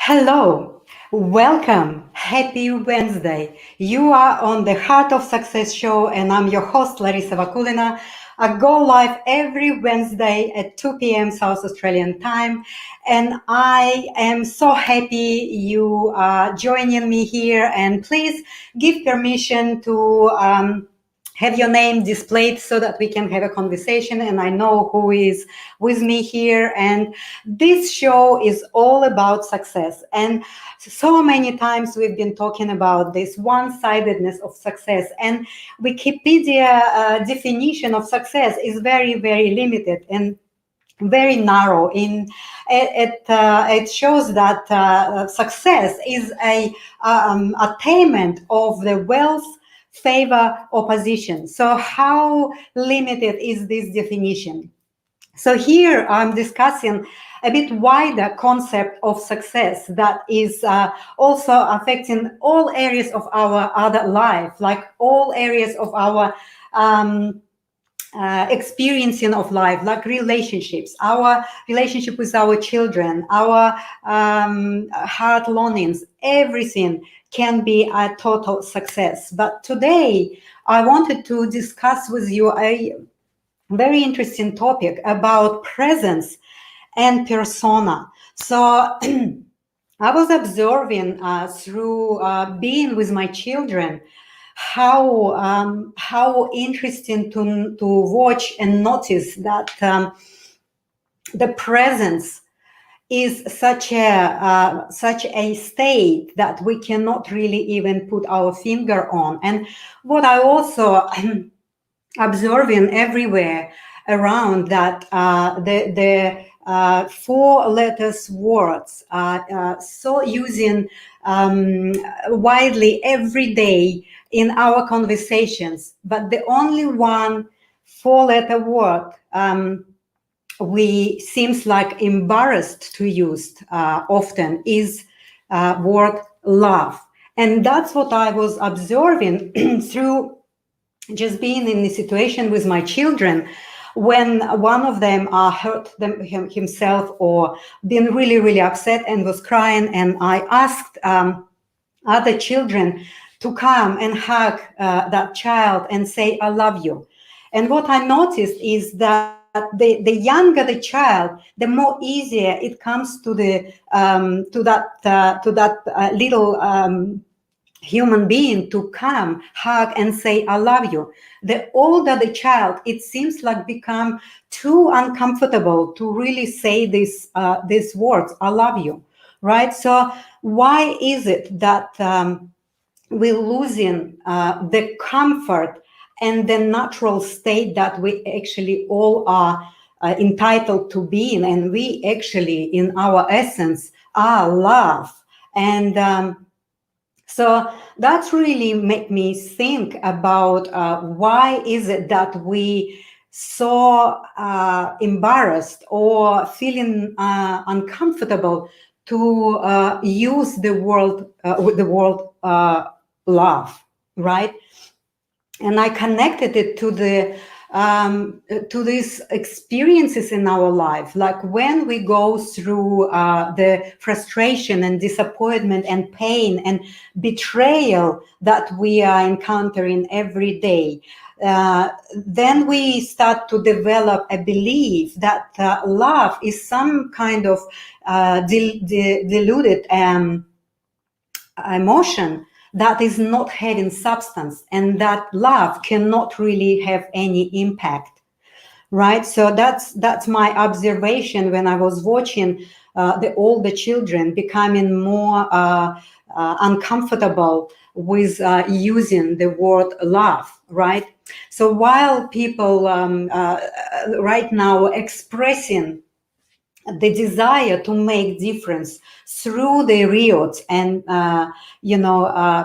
Hello, welcome, happy Wednesday. You are on the Heart of Success show, and I'm your host, Larissa Vakulina. I go live every Wednesday at 2 p.m. South Australian time, and I am so happy you are joining me here. And please give permission to have your name displayed so that we can have a conversation and I know who is with me here. And this show is all about success. And so many times we've been talking about this one-sidedness of success. And Wikipedia definition of success is very, very limited and very narrow. It shows that success is a attainment of the wealth, favor, or position. So how limited is this definition? So here I'm discussing a bit wider concept of success that is also affecting all areas of our other life, like all areas of our experiencing of life, like relationships, our relationship with our children, our heart longings, everything can be a total success. But today I wanted to discuss with you a very interesting topic about presence and persona. So I was observing through being with my children how interesting to watch and notice that the presence is such a state that we cannot really even put our finger on. And what I also observing everywhere around that the four letters words are so using widely every day in our conversations, but the only one four-letter word we seems like embarrassed to use often is word love. And that's what I was observing through just being in the situation with my children when one of them hurt himself or been really, really upset and was crying. And I asked other children to come and hug that child and say, I love you. And what I noticed is that the younger the child, the more easier it comes to the to that little human being to come, hug, and say, I love you. The older the child, it seems like become too uncomfortable to really say these words, I love you, right? So why is it that we're losing the comfort and the natural state that we actually all are entitled to be in, and we actually, in our essence, are love. And so that's really made me think about why is it that we so embarrassed or feeling uncomfortable to use the word love, right? And I connected it to these experiences in our life, like when we go through the frustration and disappointment and pain and betrayal that we are encountering every day. Then we start to develop a belief that love is some kind of diluted emotion that is not having substance, and that love cannot really have any impact, right? So that's my observation when I was watching the older children becoming more uncomfortable with using the word love, right? So while people right now expressing the desire to make difference through the riots and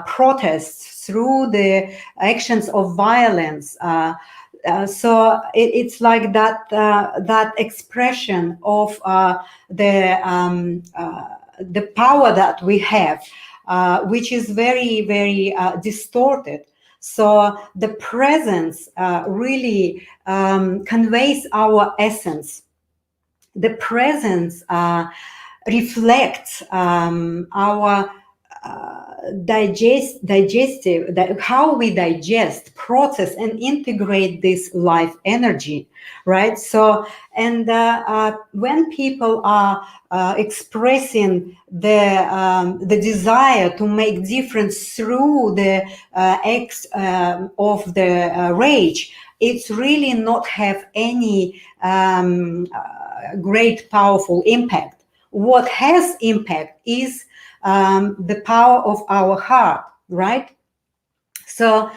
protests, through the actions of violence. So it's like that expression of the power that we have, which is very, very distorted. So the presence really conveys our essence. The presence reflects our how we digest, process, and integrate this life energy, right? So, and when people are expressing the desire to make difference through the acts of the rage, it's really not have any great powerful impact. What has impact is the power of our heart, right? So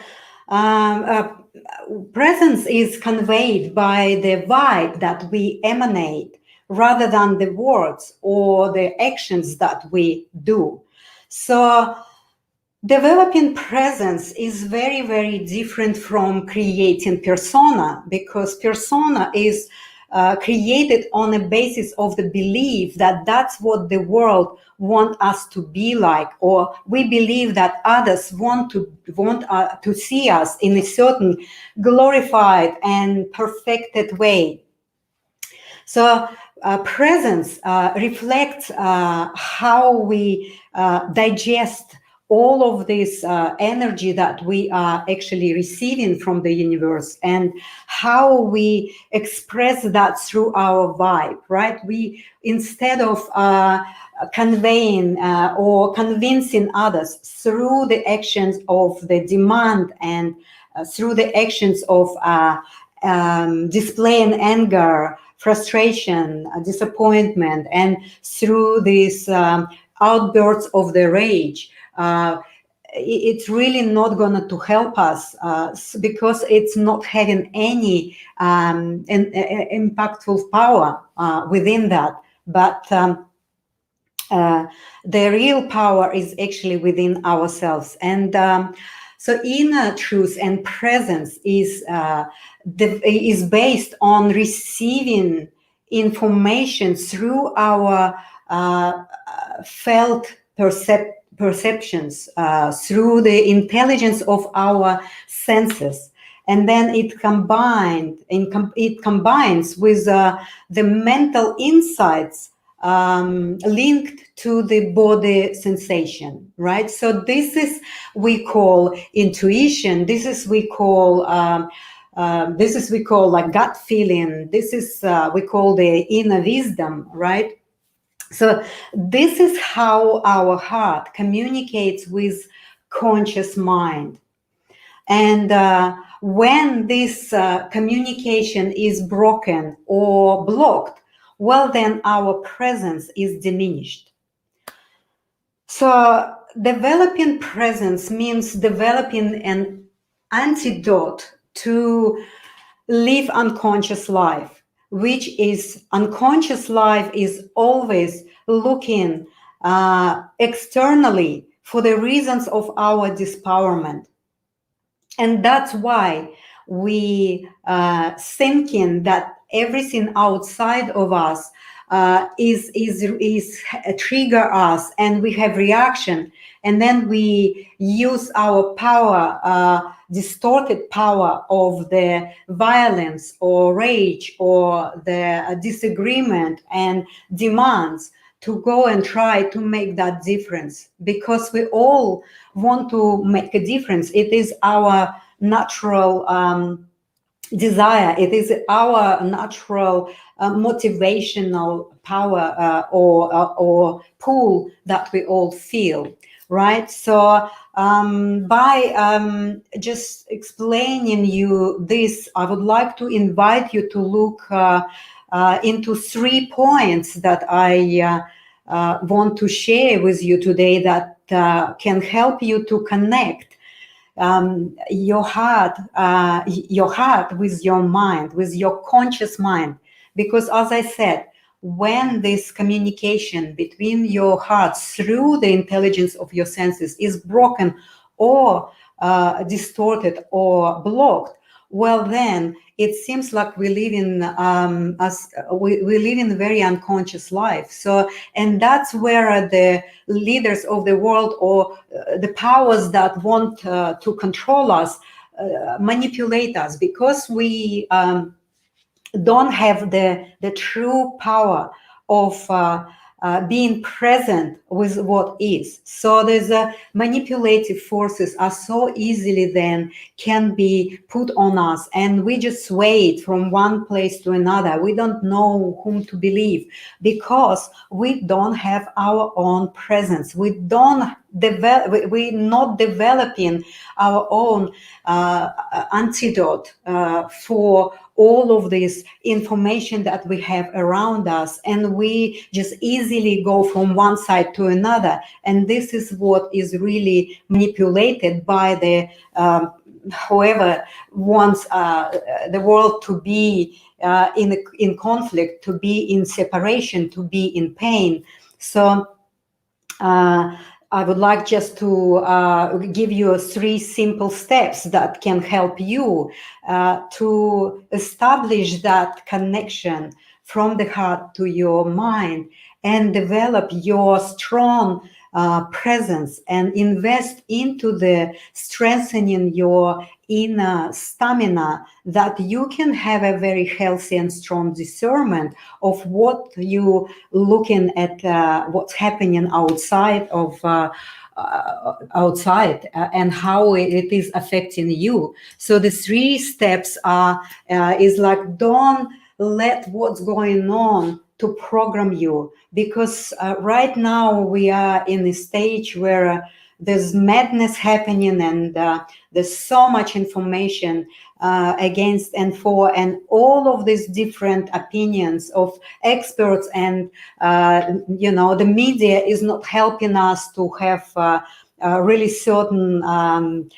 presence is conveyed by the vibe that we emanate rather than the words or the actions that we do. So developing presence is very, very different from creating persona, because persona is created on a basis of the belief that that's what the world want us to be like, or we believe that others want to see us in a certain glorified and perfected way. So presence reflects how we digest all of this energy that we are actually receiving from the universe, and how we express that through our vibe, right? We, instead of conveying or convincing others through the actions of the demand and through the actions of displaying anger, frustration, disappointment, and through these outbursts of the rage, it's really not going to help us because it's not having any impactful power within that. But the real power is actually within ourselves. And so inner truth and presence is based on receiving information through our felt perceptions, through the intelligence of our senses. And then it combines with the mental insights linked to the body sensation, right? So this is we call intuition. This is we call like gut feeling. This is we call the inner wisdom, right? So this is how our heart communicates with conscious mind. And when this communication is broken or blocked, well, then our presence is diminished. So developing presence means developing an antidote to live unconscious life, which is unconscious life is always looking externally for the reasons of our dispowerment. And that's why we thinking that everything outside of us is trigger us, and we have reaction, and then we use our power, distorted power of the violence or rage or the disagreement and demands to go and try to make that difference, because we all want to make a difference. It is our natural desire. It is our natural motivational power or pull that we all feel, right? So by just explaining you this, I would like to invite you to look into 3 points that I want to share with you today that can help you to connect your heart with your mind, with your conscious mind. Because as I said, when this communication between your heart through the intelligence of your senses is broken or distorted or blocked, well, then it seems like we live in we live in a very unconscious life. So, and that's where the leaders of the world or the powers that want to control us manipulate us, because we don't have the true power of being present with what is. So there's manipulative forces are so easily then can be put on us, and we just sway from one place to another. We don't know whom to believe because we don't have our own presence. We don't develop. We're not developing our own antidote for all of this information that we have around us, and we just easily go from one side to another. And this is what is really manipulated by the whoever wants the world to be in conflict, to be in separation, to be in pain. So I would like just to give you 3 simple steps that can help you to establish that connection from the heart to your mind and develop your strong presence and invest into the strengthening your inner stamina, that you can have a very healthy and strong discernment of what you looking at, what's happening outside of and how it is affecting you. So the 3 steps are is like, don't let what's going on to program you, because right now we are in a stage where there's madness happening, and there's so much information against and for, and all of these different opinions of experts, and the media is not helping us to have really certain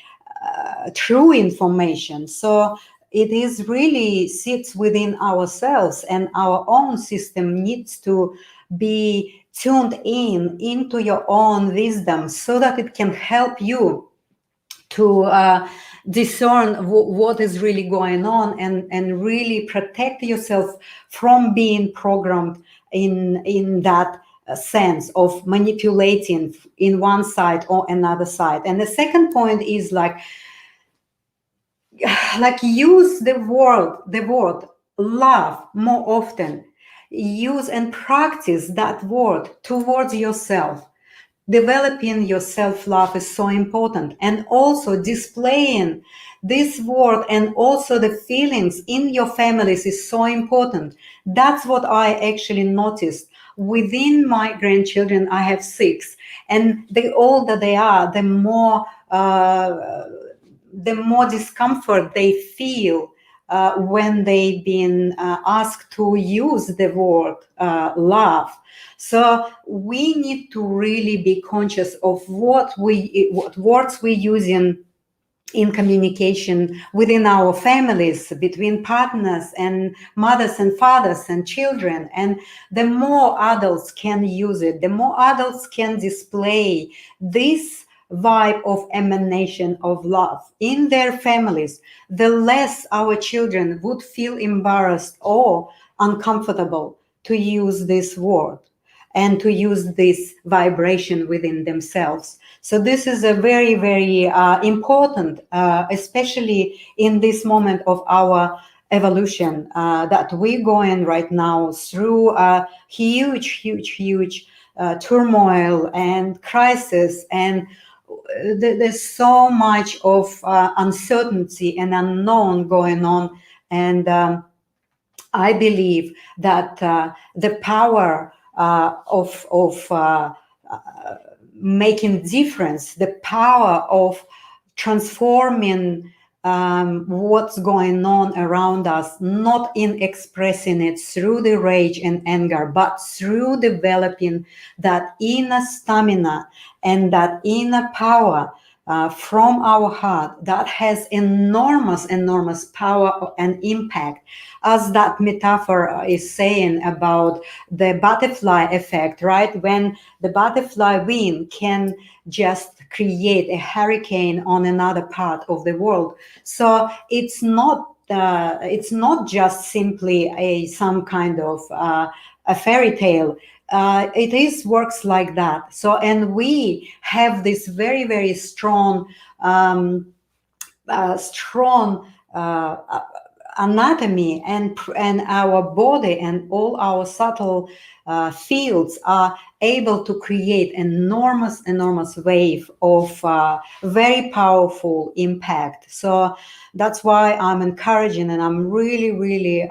true information. So it is really sits within ourselves, and our own system needs to be tuned into your own wisdom so that it can help you to discern what is really going on, and really protect yourself from being programmed in that sense of manipulating in one side or another side. And the second point is like use the word love more often. Use and practice that word towards yourself. Developing your self-love is so important, and also displaying this word and also the feelings in your families is so important. That's what I actually noticed within my grandchildren. I have 6, and the older they are, the more discomfort they feel when they've been asked to use the word love. So we need to really be conscious of what words we're using in communication within our families, between partners and mothers and fathers and children. And the more adults can use it, the more adults can display this vibe of emanation of love in their families, the less our children would feel embarrassed or uncomfortable to use this word and to use this vibration within themselves. So this is a very, very important, especially in this moment of our evolution that we're going right now through huge turmoil and crisis, and there's so much of uncertainty and unknown going on. And I believe that the power of making difference, the power of transforming what's going on around us, not in expressing it through the rage and anger, but through developing that inner stamina and that inner power from our heart, that has enormous power and impact. As that metaphor is saying about the butterfly effect, right? When the butterfly wing can just create a hurricane on another part of the world. So it's not just simply some kind of a fairy tale. It is works like that. So, and we have this very strong anatomy and our body and all our subtle fields are able to create enormous wave of very powerful impact. So that's why I'm encouraging, and I'm really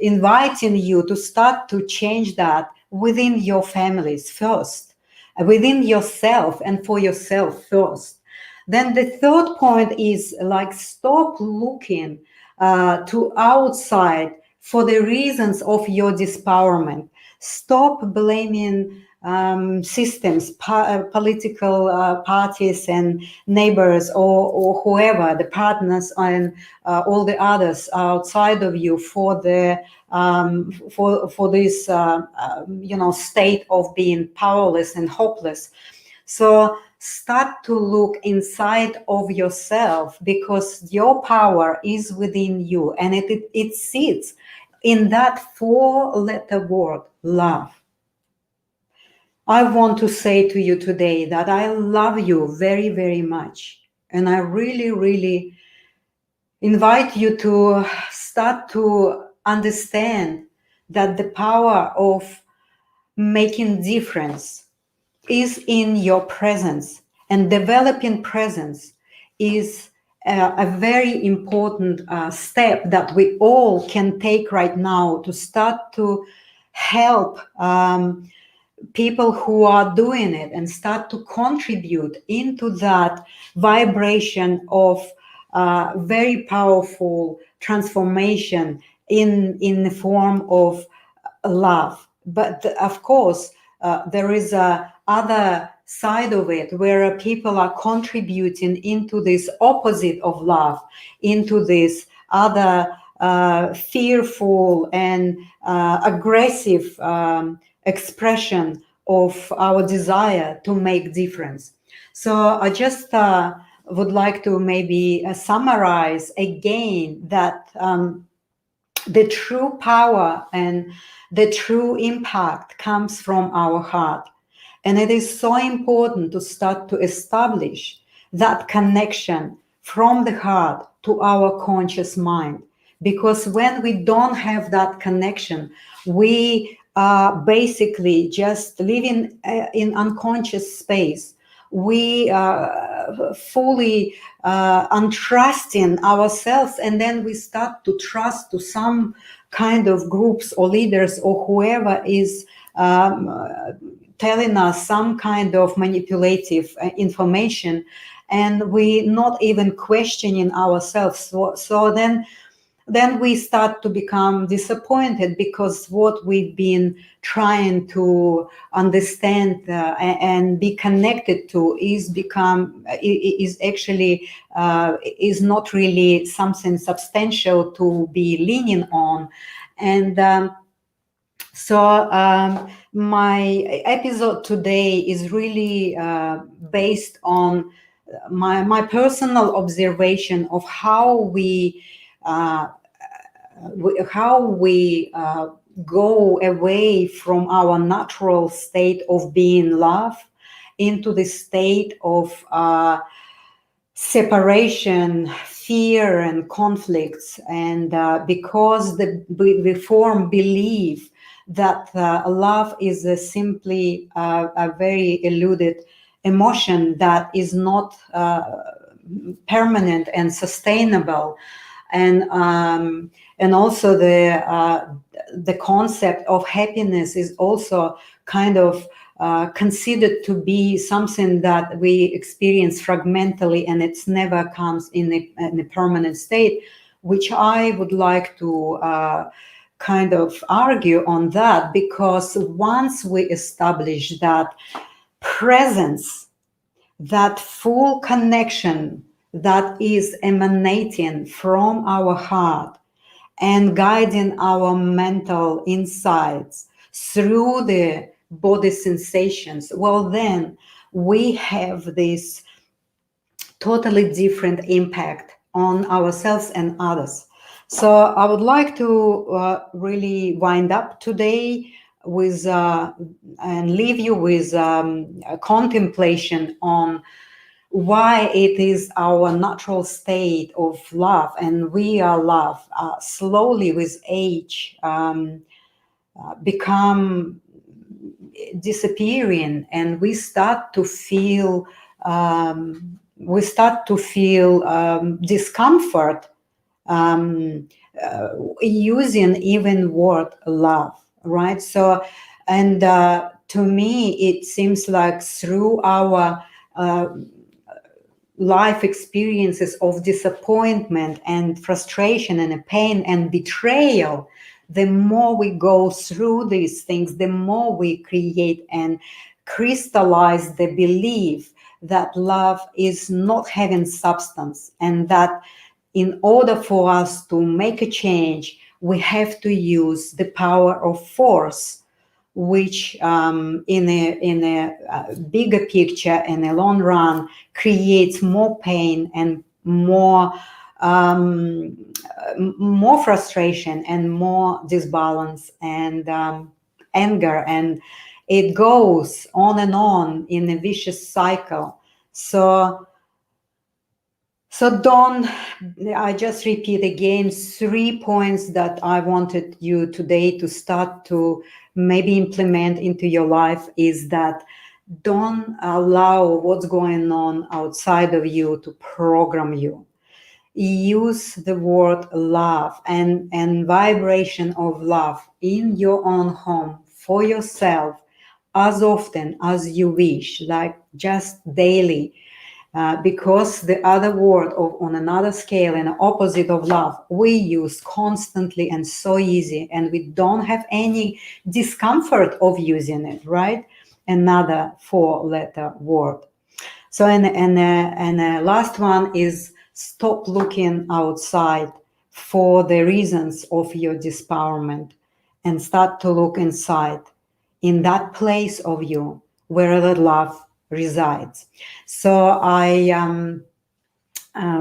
inviting you to start to change that within your families first, within yourself and for yourself first. Then the third point is like stop looking to outside for the reasons of your dispowerment. Stop blaming systems, political parties and neighbors or whoever, the partners and all the others outside of you for the for this state of being powerless and hopeless. So start to look inside of yourself, because your power is within you, and it sits in that four-letter word, love. I want to say to you today that I love you very much, and I really invite you to start to understand that the power of making difference is in your presence, and developing presence is a very important step that we all can take right now to start to help people who are doing it and start to contribute into that vibration of very powerful transformation in the form of love. But of course, there is a other side of it where people are contributing into this opposite of love, into this other fearful and aggressive expression of our desire to make difference. So I just would like to maybe summarize again that the true power and the true impact comes from our heart. And it is so important to start to establish that connection from the heart to our conscious mind. Because when we don't have that connection, we are basically just living in unconscious space. We are fully untrusting ourselves, and then we start to trust to some kind of groups or leaders or whoever is telling us some kind of manipulative information, and we not even questioning ourselves. So then we start to become disappointed, because what we've been trying to understand and be connected to is actually is not really something substantial to be leaning on. And my episode today is really based on my personal observation of how we go away from our natural state of being love into the state of separation, fear, and conflicts. And because we form belief that love is simply a very eluded emotion that is not permanent and sustainable. And also the concept of happiness is also kind of considered to be something that we experience fragmentally, and it's never comes in a permanent state, which I would like to kind of argue on that, because once we establish that presence, that full connection that is emanating from our heart and guiding our mental insights through the body sensations, well, then we have this totally different impact on ourselves and others. So I would like to really wind up today with and leave you with a contemplation on why it is our natural state of love, and we are love, slowly with age become disappearing, and we start to feel discomfort using even word love, right? So, and to me it seems like through our life experiences of disappointment and frustration and pain and betrayal, the more we go through these things, the more we create and crystallize the belief that love is not having substance, and that in order for us to make a change, we have to use the power of force, which in a bigger picture, in a long run, creates more pain and more frustration and more disbalance and anger, and it goes on and on in a vicious cycle. So Don, I just repeat again 3 points that I wanted you today to start to maybe implement into your life is that don't allow what's going on outside of you to program you. Use the word love and vibration of love in your own home for yourself as often as you wish, like just daily. Because the other word on another scale and opposite of love we use constantly and so easy, and we don't have any discomfort of using it, right? Another 4-letter word. So and last one is stop looking outside for the reasons of your dispowerment and start to look inside, in that place of you where the love resides. So I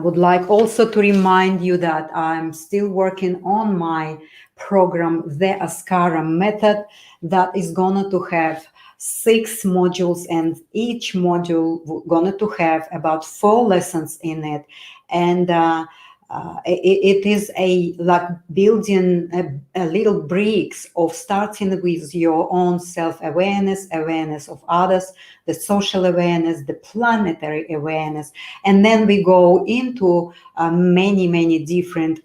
would like also to remind you that I'm still working on my program, the Askara method, that is going to have 6 modules, and each module going to have about 4 lessons in it. And it is like building a little bricks of starting with your own self-awareness, awareness of others, the social awareness, the planetary awareness, and then we go into many different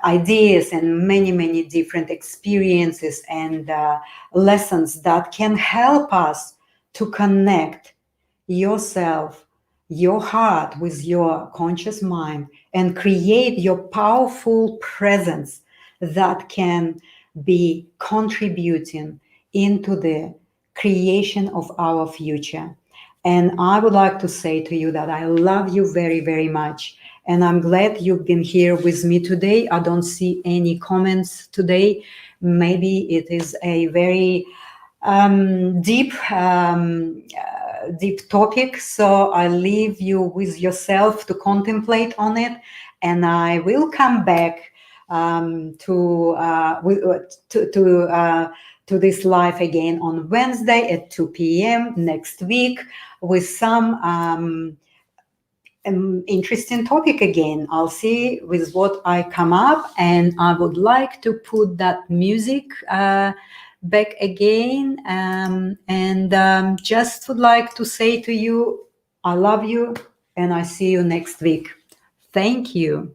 ideas and many different experiences and lessons that can help us to connect yourself, your heart with your conscious mind, and create your powerful presence that can be contributing into the creation of our future. And I would like to say to you that I love you very much. And I'm glad you've been here with me today. I don't see any comments today. Maybe it is a very deep topic, so I leave you with yourself to contemplate on it, and I will come back to this live again on Wednesday at 2 p.m. next week with some interesting topic again. I'll see with what I come up, and I would like to put that music back again, and just would like to say to you, I love you, and I see you next week. Thank you.